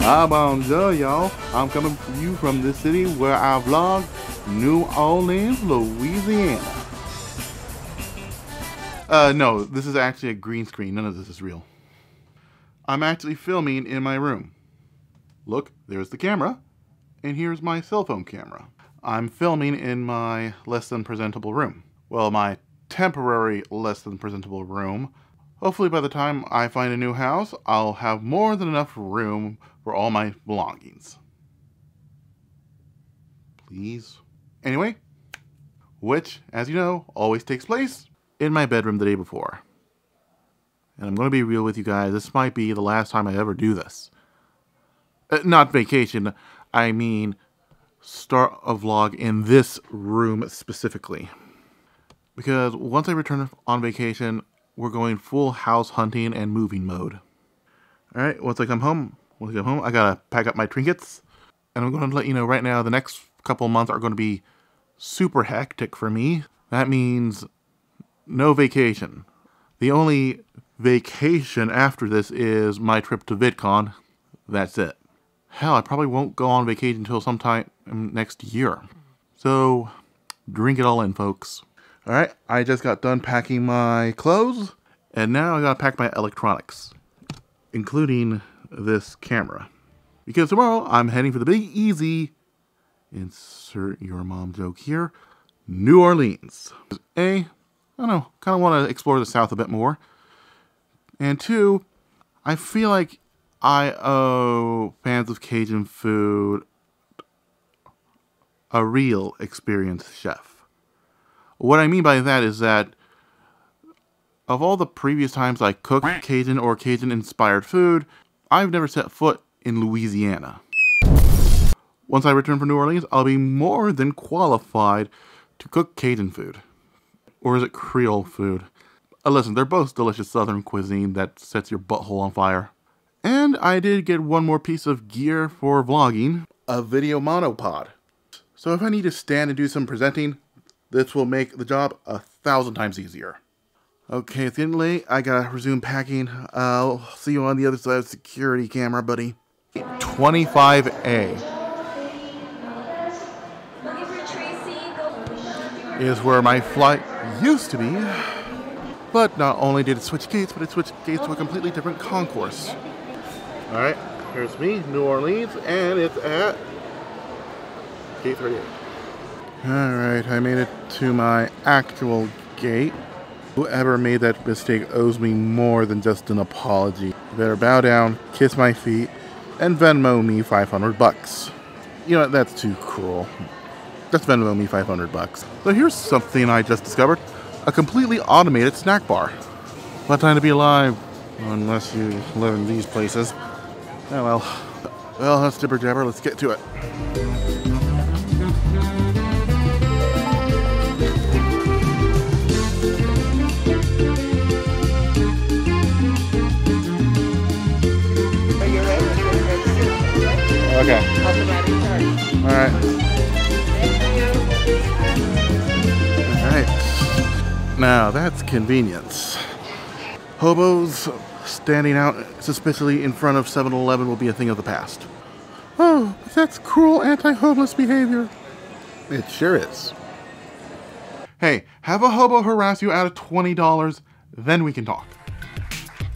Bonjour, y'all. I'm coming to you from the city where I vlog, New Orleans, Louisiana. No, this is actually a green screen. None of this is real. I'm actually filming in my room. Look, there's the camera, and here's my cell phone camera. I'm filming in my less than presentable room. Well, my temporary less than presentable room. Hopefully by the time I find a new house, I'll have more than enough room for all my belongings. Please. Anyway, which, as you know, always takes place in my bedroom the day before. And I'm going to be real with you guys, this might be the last time I ever do this. Not vacation, I mean start a vlog in this room specifically. Because once I return on vacation, we're going full house hunting and moving mode. Alright, once I come home, I gotta pack up my trinkets. And I'm going to let you know right now, the next couple months are going to be super hectic for me. That means no vacation. The only vacation after this is my trip to VidCon. That's it. Hell, I probably won't go on vacation until sometime next year. So, drink it all in, folks. Alright, I just got done packing my clothes, and now I gotta pack my electronics, including this camera. Because tomorrow, I'm heading for the big easy, insert your mom joke here, New Orleans. A, I don't know, kind of want to explore the South a bit more. And two, I feel like I owe fans of Cajun food a real experienced chef. What I mean by that is that of all the previous times I cooked Cajun or Cajun-inspired food, I've never set foot in Louisiana. Once I return from New Orleans, I'll be more than qualified to cook Cajun food. Or is it Creole food? Listen, they're both delicious Southern cuisine that sets your butthole on fire. And I did get one more piece of gear for vlogging, a video monopod. So if I need to stand and do some presenting, this will make the job 1,000 times easier. Okay, it's getting late. I gotta resume packing. I'll see you on the other side of the security camera, buddy. 25A is where my flight used to be. But not only did it switch gates, but it switched gates to a completely different concourse. Alright, here's me, New Orleans, and it's at gate 38. Alright, I made it to my actual gate. Whoever made that mistake owes me more than just an apology. You better bow down, kiss my feet, and Venmo me 500 bucks. You know, that's too cruel. Just Venmo me 500 bucks. So here's something I just discovered. A completely automated snack bar. What time to be alive, unless you live in these places. Oh well. Well, that's jibber jabber, let's get to it. Are you ready? Okay. Automatic charge. Alright. Thank you. Alright. Now that's convenience. Hobos standing out suspiciously in front of 7-Eleven will be a thing of the past. Oh, that's cruel anti-homeless behavior. It sure is. Hey, have a hobo harass you out of $20, then we can talk.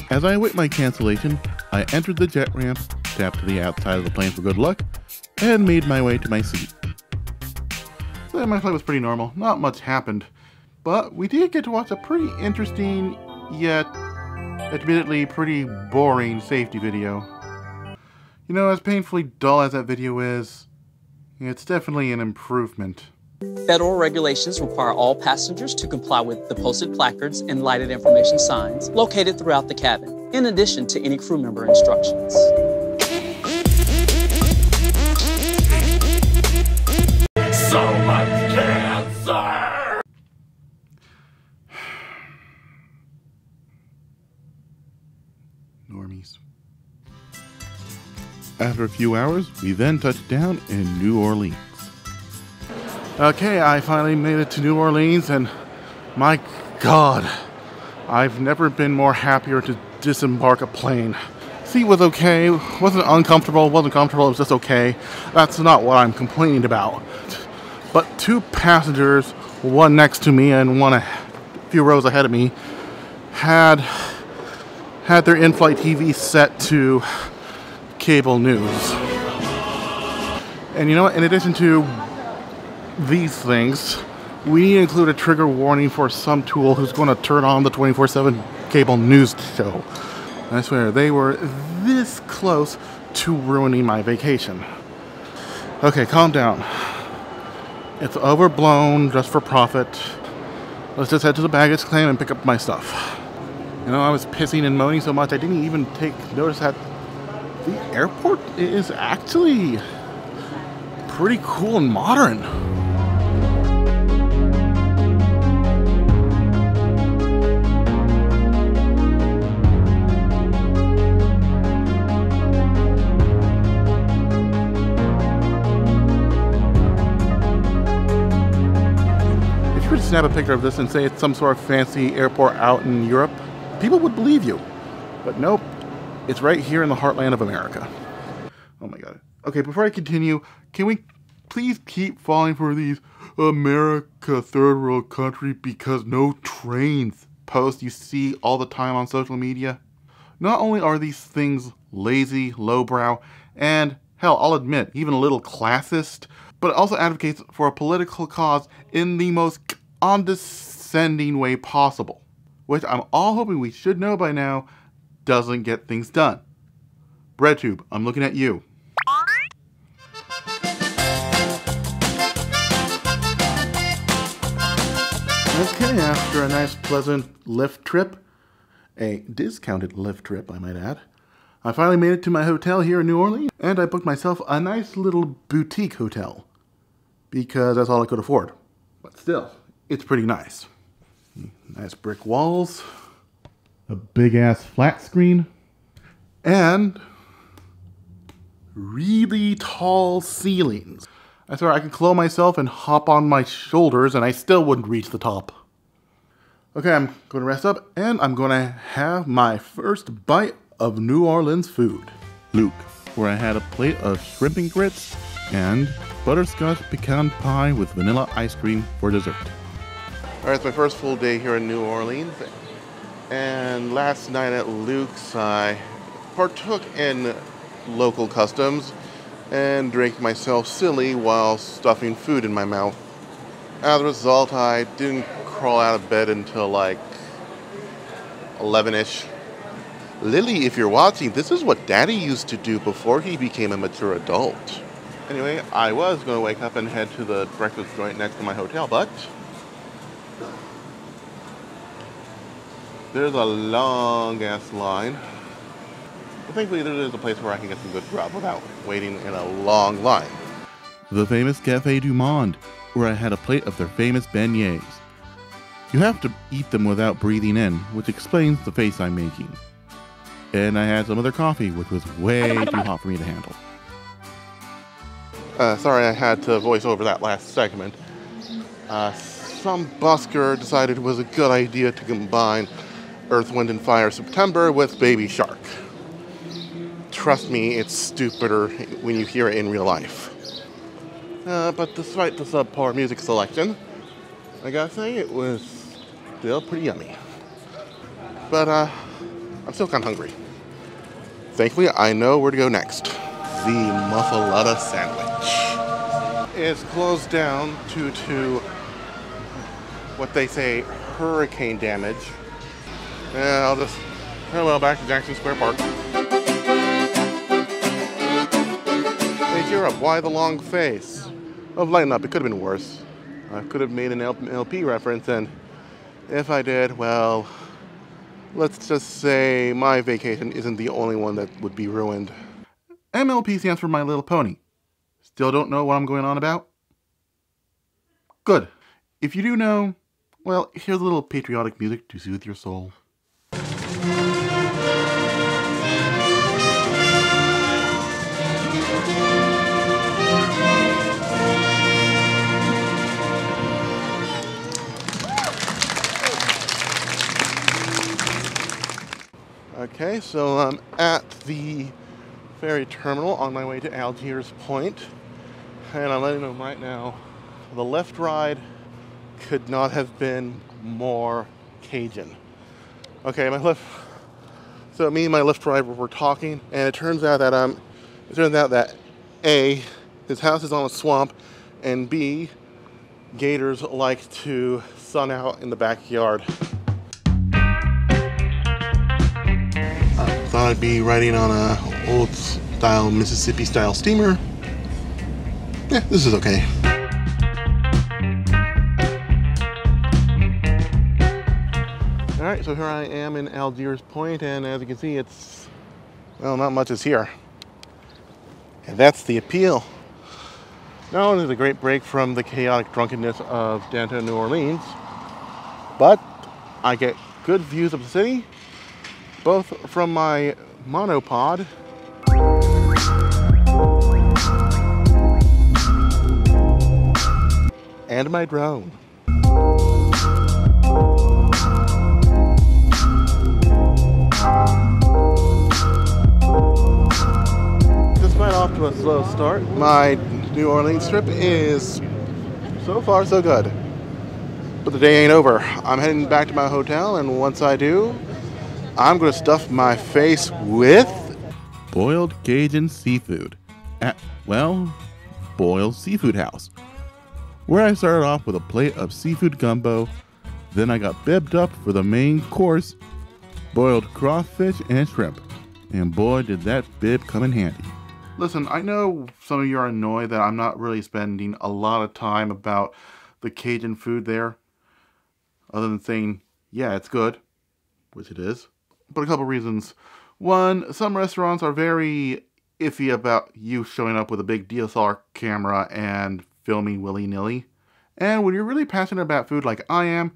As I await my cancellation, I entered the jet ramp, tapped to the outside of the plane for good luck, and made my way to my seat. So my flight was pretty normal, not much happened. But we did get to watch a pretty interesting, yet admittedly pretty boring safety video. You know, as painfully dull as that video is, it's definitely an improvement. Federal regulations require all passengers to comply with the posted placards and lighted information signs located throughout the cabin, in addition to any crew member instructions. So much cancer! Normies. After a few hours, we then touched down in New Orleans. Okay, I finally made it to New Orleans, and my God, I've never been more happier to disembark a plane. Seat was okay, wasn't uncomfortable, wasn't comfortable, it was just okay. That's not what I'm complaining about. But two passengers, one next to me and one a few rows ahead of me, had their in-flight TV set to cable news. And you know what, in addition to these things, we need to include a trigger warning for some tool who's going to turn on the 24/7 cable news show. I swear, they were this close to ruining my vacation. Okay, calm down. It's overblown, just for profit. Let's just head to the baggage claim and pick up my stuff. You know, I was pissing and moaning so much I didn't even take notice that the airport is actually pretty cool and modern. Snap a picture of this and say it's some sort of fancy airport out in Europe, people would believe you. But nope, it's right here in the heartland of America. Oh my god. Okay, before I continue, can we please keep falling for these America third world country because no trains posts you see all the time on social media? Not only are these things lazy, lowbrow, and hell, I'll admit, even a little classist, but it also advocates for a political cause in the most condescending way possible, which I'm all hoping we should know by now doesn't get things done. BreadTube, I'm looking at you. Okay, after a nice pleasant Lyft trip, a discounted Lyft trip I might add, I finally made it to my hotel here in New Orleans, and I booked myself a nice little boutique hotel, because that's all I could afford. But still, it's pretty nice. Nice brick walls, a big ass flat screen, and really tall ceilings. I swear I could clothe myself and hop on my shoulders and I still wouldn't reach the top. Okay, I'm going to rest up and I'm going to have my first bite of New Orleans food. Luke, where I had a plate of shrimp and grits and butterscotch pecan pie with vanilla ice cream for dessert. Alright, it's my first full day here in New Orleans, and last night at Luke's I partook in local customs and drank myself silly while stuffing food in my mouth. As a result, I didn't crawl out of bed until like 11-ish. Lily, if you're watching, this is what Daddy used to do before he became a mature adult. Anyway, I was going to wake up and head to the breakfast joint next to my hotel, but there's a long-ass line. But thankfully, there is a place where I can get some good grub without waiting in a long line. The famous Café du Monde, where I had a plate of their famous beignets. You have to eat them without breathing in, which explains the face I'm making. And I had some of their coffee, which was way too hot for me to handle. Sorry I had to voice over that last segment. Some busker decided it was a good idea to combine Earth, Wind, and Fire September with Baby Shark. Trust me, it's stupider when you hear it in real life. But despite the subpar music selection, I gotta say it was still pretty yummy. But I'm still kind of hungry. Thankfully, I know where to go next. The muffaletta sandwich. It's closed down due to what they say hurricane damage. And I'll just parallel back to Jackson Square Park. Hey, cheer up. Why the long face? Oh, lighten up. It could have been worse. I could have made an LP reference, and if I did, well, let's just say my vacation isn't the only one that would be ruined. MLP stands for My Little Pony. Still don't know what I'm going on about? Good. If you do know, well, here's a little patriotic music to soothe your soul. Okay, Okay, so I'm at the ferry terminal on my way to Algiers Point, and I'm letting them right now, the left ride could not have been more Cajun. Okay, so me and my Lyft driver were talking, and it turns out that A, his house is on a swamp, and B, gators like to sun out in the backyard. I thought I'd be riding on a old style Mississippi style steamer. Yeah, this is okay. Alright, so here I am in Algiers Point, and as you can see, well, not much is here. And that's the appeal. Not only is it a great break from the chaotic drunkenness of downtown New Orleans, but I get good views of the city, both from my monopod and my drone. Despite off to a slow start, my New Orleans trip is so far so good. But the day ain't over. I'm heading back to my hotel, and once I do, I'm going to stuff my face with boiled Cajun seafood at, well, Boiled Seafood House, where I started off with a plate of seafood gumbo. Then I got bibbed up for the main course, boiled crawfish and shrimp. And boy, did that bib come in handy. Listen, I know some of you are annoyed that I'm not really spending a lot of time about the Cajun food there, other than saying, yeah, it's good, which it is. But a couple reasons. One, some restaurants are very iffy about you showing up with a big DSLR camera and filming willy-nilly. And when you're really passionate about food like I am,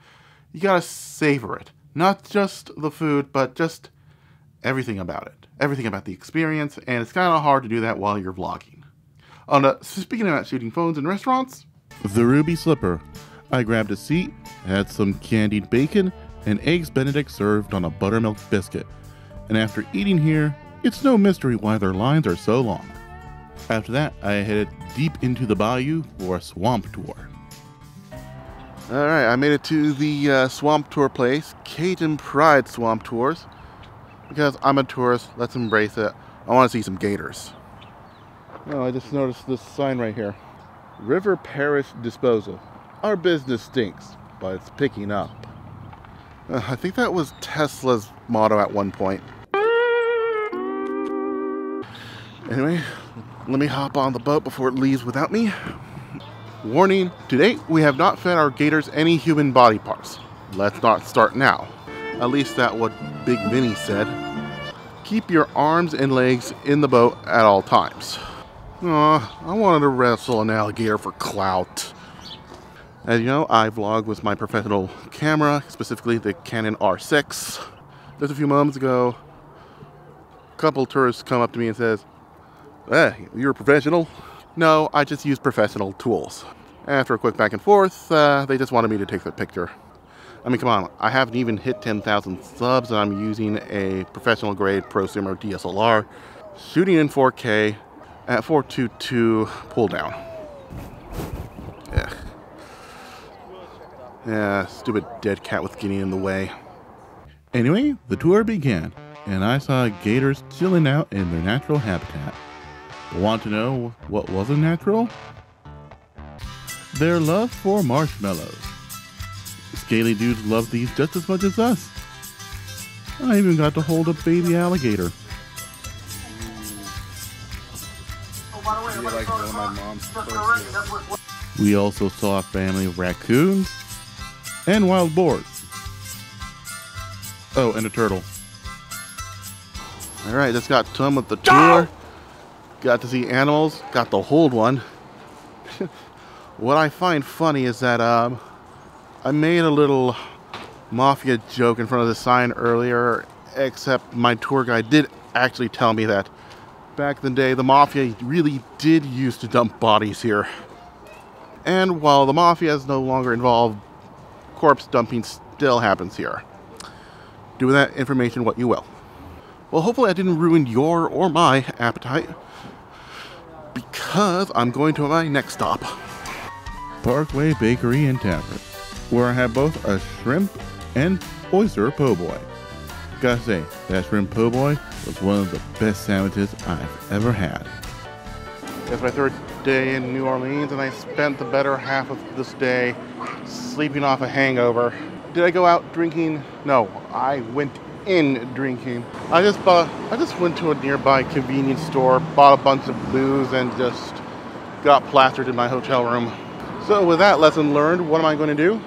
you gotta savor it. Not just the food, but just everything about it. Everything about the experience, and it's kind of hard to do that while you're vlogging. Speaking about shooting phones in restaurants, the Ruby Slipper. I grabbed a seat, had some candied bacon, and eggs Benedict served on a buttermilk biscuit. And after eating here, it's no mystery why their lines are so long. After that, I headed deep into the bayou for a swamp tour. Alright, I made it to the swamp tour place, Cajun Pride Swamp Tours. Because I'm a tourist, let's embrace it. I want to see some gators. Oh, I just noticed this sign right here. River Parish Disposal. Our business stinks, but it's picking up. I think that was Tesla's motto at one point. Anyway, let me hop on the boat before it leaves without me. Warning, to date we have not fed our gators any human body parts. Let's not start now. At least that's what Big Vinny said. Keep your arms and legs in the boat at all times. Aw, I wanted to wrestle an alligator for clout. As you know, I vlog with my professional camera, specifically the Canon R6. Just a few moments ago, a couple tourists come up to me and says, "Hey, you're a professional?" No, I just use professional tools. After a quick back and forth, they just wanted me to take the picture. I mean, come on, I haven't even hit 10,000 subs, and I'm using a professional grade prosumer DSLR, shooting in 4K at 422 pull down. Ugh. Yeah, stupid dead cat was getting in the way. Anyway, the tour began, and I saw gators chilling out in their natural habitat. Want to know what wasn't natural? Their love for marshmallows. Scaly dudes love these just as much as us. I even got to hold a baby alligator. We also saw a family of raccoons and wild boars. Oh, and a turtle. Alright, just got done with the tour. Got to see animals, got to hold one. What I find funny is that I made a little mafia joke in front of the sign earlier, except my tour guide did actually tell me that back in the day the mafia really did used to dump bodies here. And while the mafia is no longer involved, corpse dumping still happens here. Do with that information what you will. Well, hopefully I didn't ruin your or my appetite, because I'm going to my next stop. Parkway Bakery and Tavern, where I have both a shrimp and oyster po' boy. Gotta say, that shrimp po' boy was one of the best sandwiches I've ever had. It's my third day in New Orleans, and I spent the better half of this day sleeping off a hangover. Did I go out drinking? No, I went in drinking. I just went to a nearby convenience store, bought a bunch of booze, and just got plastered in my hotel room. So with that lesson learned, what am I going to do?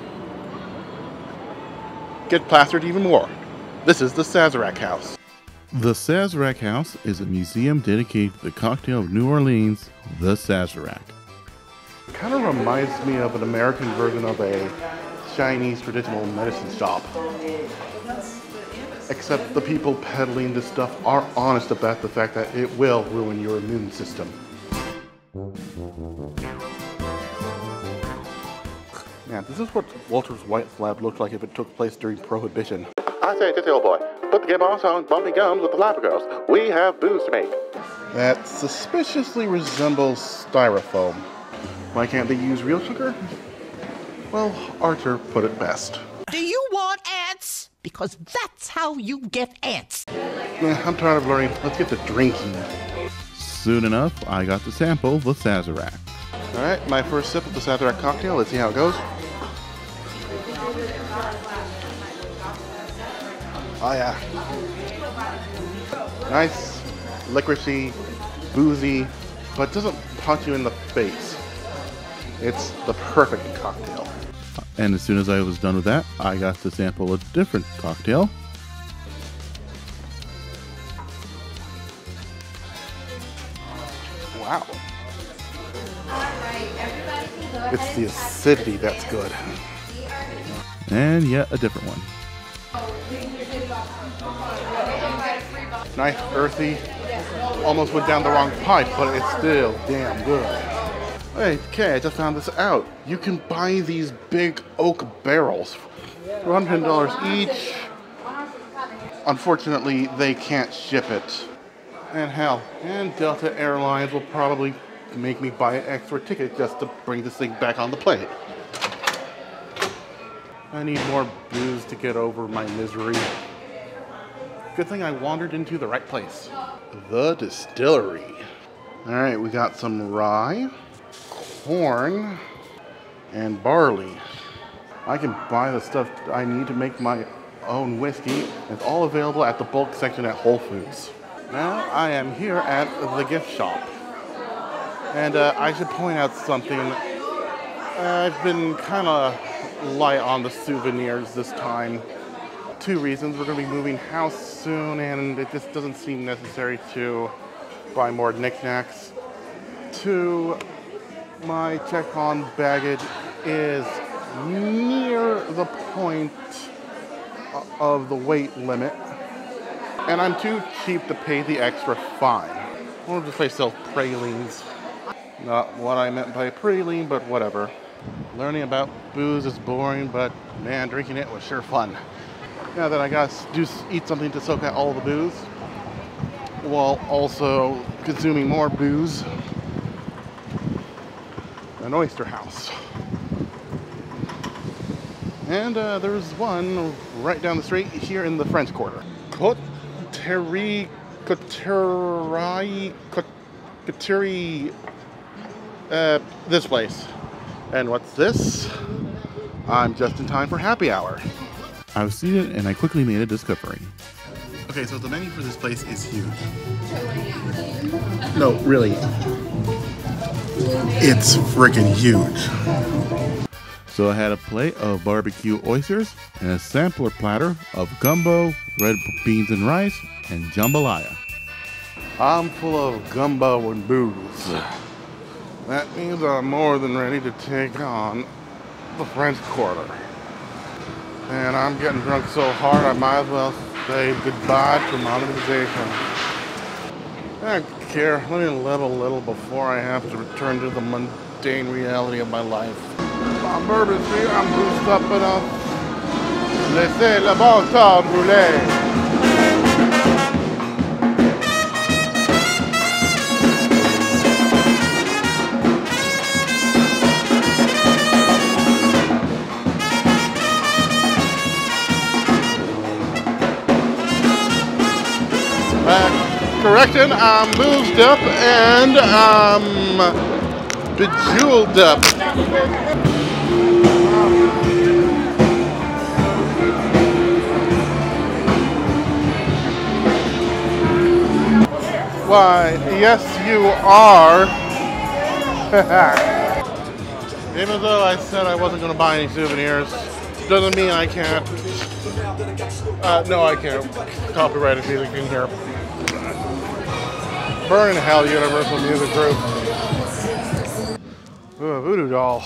Get plastered even more. This is the Sazerac House. The Sazerac House is a museum dedicated to the cocktail of New Orleans, the Sazerac. It kind of reminds me of an American version of a Chinese traditional medicine shop. Except the people peddling this stuff are honest about the fact that it will ruin your immune system. Man, this is what Walter's White Slab looked like if it took place during Prohibition. I say, just old boy, put the gibbons on bumpy gums with the flapper girls. We have booze to make. That suspiciously resembles styrofoam. Why can't they use real sugar? Well, Archer put it best. Do you want ants? Because that's how you get ants. I'm tired of learning. Let's get to drinking. Soon enough, I got to sample the Sazerac. Alright, my first sip of the Sazerac cocktail. Let's see how it goes. Oh yeah. Nice, licoricey, boozy, but doesn't punch you in the face. It's the perfect cocktail. And as soon as I was done with that, I got to sample a different cocktail. Wow. It's the acidity that's good. And yet a different one. Nice, earthy. Almost went down the wrong pipe, but it's still damn good. Hey, okay, I just found this out. You can buy these big oak barrels for $110 each. Unfortunately, they can't ship it. And hell, and Delta Airlines will probably make me buy an extra ticket just to bring this thing back on the plane. I need more booze to get over my misery. Good thing I wandered into the right place. The distillery. Alright, we got some rye, corn, and barley. I can buy the stuff I need to make my own whiskey. It's all available at the bulk section at Whole Foods. Now I am here at the gift shop. And I should point out something. I've been kind of light on the souvenirs this time. Two reasons. We're going to be moving house soon, and it just doesn't seem necessary to buy more knickknacks. Two, my check-on baggage is near the point of the weight limit, and I'm too cheap to pay the extra fine. I wonder if this place sells pralines. Not what I meant by praline, but whatever. Learning about booze is boring, but man, drinking it was sure fun. Now that I gotta eat something to soak out all the booze, while also consuming more booze. An oyster house. And there's one right down the street here in the French Quarter. Coterie, this place. And what's this? I'm just in time for happy hour. I was seated and I quickly made a discovery. Okay, so the menu for this place is huge. No, really. It's freaking huge. So I had a plate of barbecue oysters and a sampler platter of gumbo, red beans and rice, and jambalaya. I'm full of gumbo and booze. That means I'm more than ready to take on the French Quarter. And I'm getting drunk so hard I might as well say goodbye to monetization. I don't care. Let me live a little before I have to return to the mundane reality of my life. On Bourbon Street, I'm boozed up enough. Laissez le bon temps rouler. correction, I'm boozed up and bejeweled up. Why, yes you are. Even though I said I wasn't going to buy any souvenirs, doesn't mean I can't. No, I can't. Copyrighted music in here. Burn in hell, Universal Music Group. Ooh, a voodoo doll.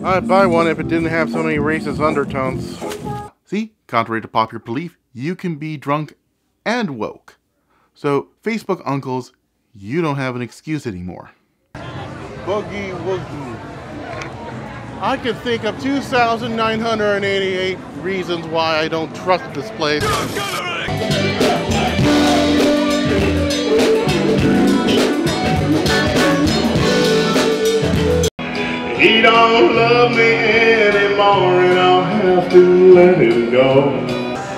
I'd buy one if it didn't have so many racist undertones. See, contrary to popular belief, you can be drunk and woke. So, Facebook uncles, you don't have an excuse anymore. Boogie woogie. I can think of 2,988 reasons why I don't trust this place. He don't love me anymore and I'll have to let him go.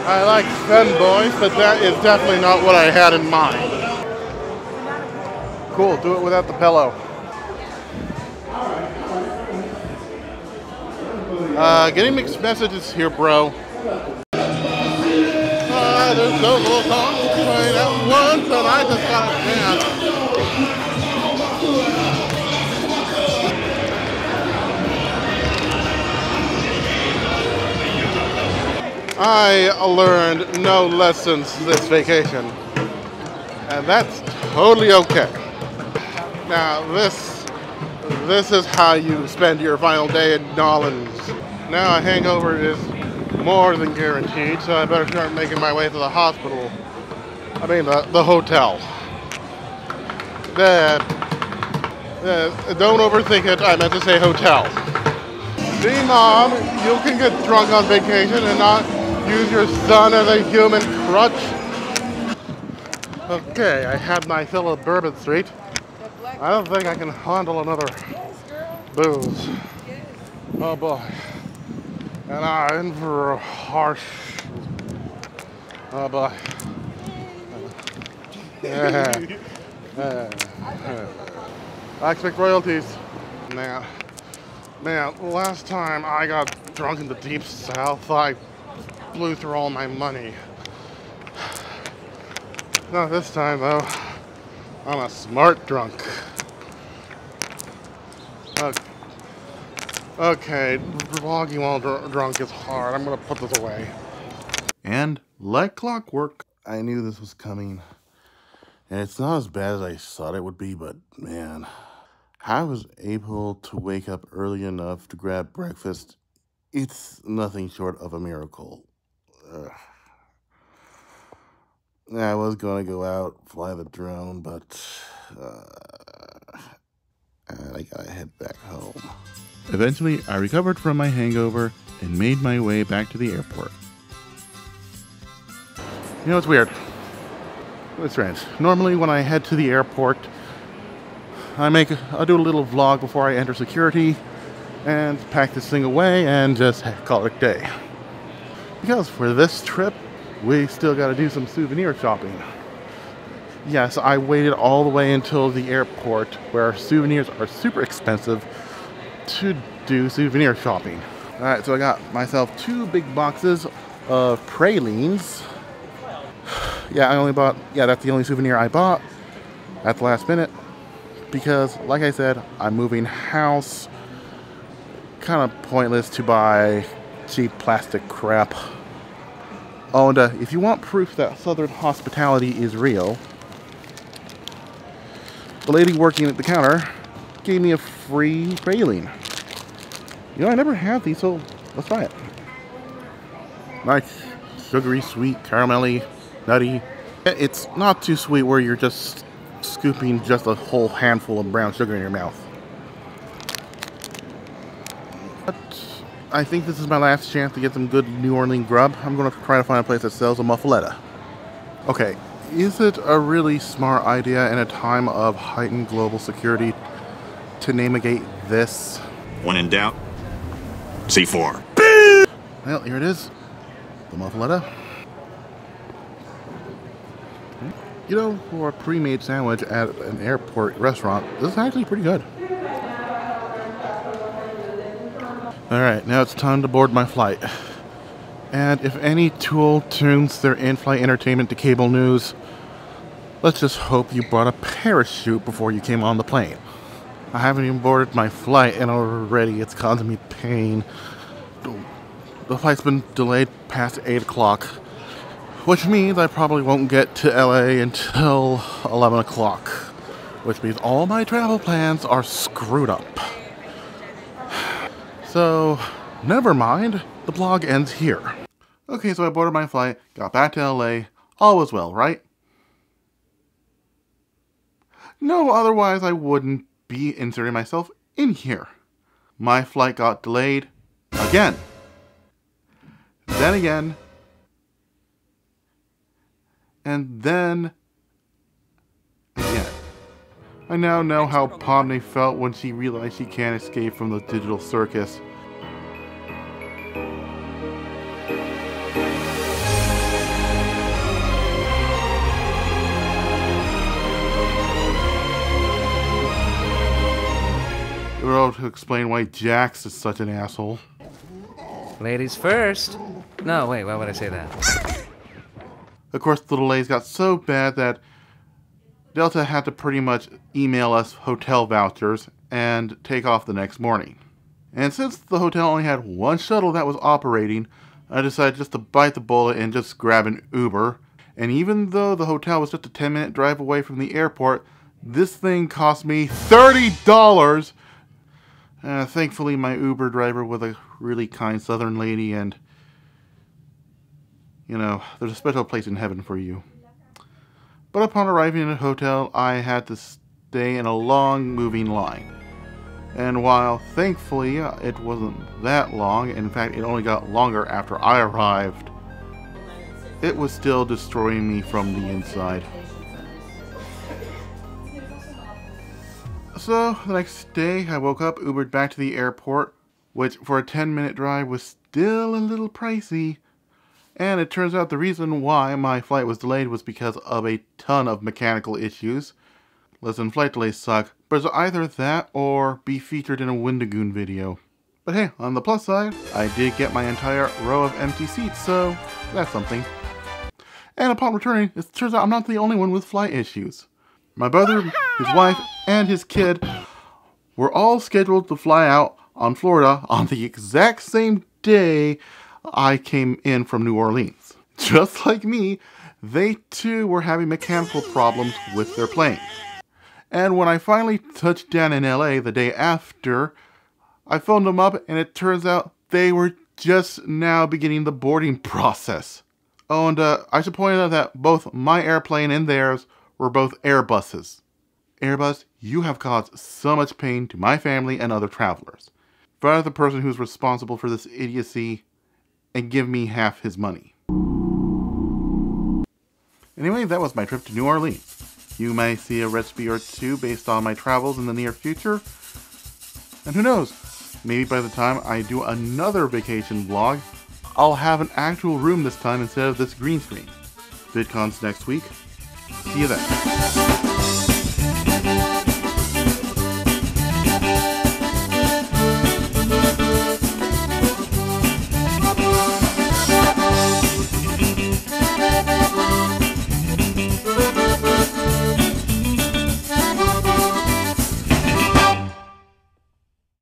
I like fanboys, but that is definitely not what I had in mind. Cool, do it without the pillow. Getting mixed messages here, bro. There's those little songs playing at once, and I just gotta dance. I learned no lessons this vacation, and that's totally okay. Now this is how you spend your final day in Nolans. Now a hangover is more than guaranteed, so I better start making my way to the hospital. I mean the hotel. Don't overthink it, I meant to say hotel. See, Mom, you can get drunk on vacation and not use your son as a human crutch. Okay, I had my fill of Bourbon Street. I don't think I can handle another booze. Oh boy. And I'm in for a harsh. Oh boy. I expect royalties. Man, last time I got drunk in the deep south, I blew through all my money. Not this time though. I'm a smart drunk. Okay, vlogging while drunk is hard. I'm gonna put this away. And like clockwork, I knew this was coming. And it's not as bad as I thought it would be, but man, I was able to wake up early enough to grab breakfast. It's nothing short of a miracle. I was gonna go out, fly the drone, but I gotta head back home. Eventually, I recovered from my hangover and made my way back to the airport. You know, it's weird. It's strange. Normally, when I head to the airport, I do a little vlog before I enter security and pack this thing away and just call it a day. Because for this trip, we still got to do some souvenir shopping. Yes, I waited all the way until the airport, where souvenirs are super expensive, to do souvenir shopping. Alright, so I got myself 2 big boxes of pralines. That's the only souvenir I bought at the last minute. Because, like I said, I'm moving house. Kind of pointless to buy cheap plastic crap. Oh, and if you want proof that Southern hospitality is real, the lady working at the counter gave me a free praline. You know, I never had these, so let's try it. Nice, sugary, sweet, caramelly, nutty. It's not too sweet where you're just scooping just a whole handful of brown sugar in your mouth. But I think this is my last chance to get some good New Orleans grub. I'm going to try to find a place that sells a muffaletta. Okay, is it a really smart idea in a time of heightened global security to navigate this? When in doubt, C4. Well, here it is. The muffaletta. You know, for a pre-made sandwich at an airport restaurant, this is actually pretty good. Alright, now it's time to board my flight. And if any tool tunes their in-flight entertainment to cable news, let's just hope you brought a parachute before you came on the plane. I haven't even boarded my flight and already it's causing me pain. The flight's been delayed past 8 o'clock, which means I probably won't get to LA until 11 o'clock, which means all my travel plans are screwed up. So, never mind, the vlog ends here. Okay, so I boarded my flight, got back to LA, all was well, right? No, otherwise I wouldn't be inserting myself in here. My flight got delayed again. Then again. And then again. I now know how Pomni felt when she realized she can't escape from the digital circus. To explain why Jax is such an asshole. Ladies first. No, wait, why would I say that? Of course, the delays got so bad that Delta had to pretty much email us hotel vouchers and take off the next morning. And since the hotel only had one shuttle that was operating, I decided just to bite the bullet and just grab an Uber. And even though the hotel was just a 10-minute drive away from the airport, this thing cost me $30! Thankfully, my Uber driver was a really kind Southern lady, and, you know, there's a special place in heaven for you. But upon arriving in the hotel, I had to stay in a long moving line. And while, thankfully, it wasn't that long, in fact, it only got longer after I arrived, it was still destroying me from the inside. So, the next day, I woke up, Ubered back to the airport, which for a 10-minute drive was still a little pricey. And it turns out the reason why my flight was delayed was because of a ton of mechanical issues. Listen, flight delays suck, but it's either that or be featured in a Wendigoon video. But hey, on the plus side, I did get my entire row of empty seats, so that's something. And upon returning, it turns out I'm not the only one with flight issues. My brother, his wife, and his kid were all scheduled to fly out on Florida on the exact same day I came in from New Orleans. Just like me, they too were having mechanical problems with their plane. And when I finally touched down in LA the day after, I phoned them up and it turns out they were just now beginning the boarding process. Oh, and I should point out that both my airplane and theirs were both Airbuses. Airbus, you have caused so much pain to my family and other travelers. Fire the person who's responsible for this idiocy and give me half his money. Anyway, that was my trip to New Orleans. You may see a recipe or two based on my travels in the near future. And who knows, maybe by the time I do another vacation vlog, I'll have an actual room this time instead of this green screen. VidCon's next week. See you then.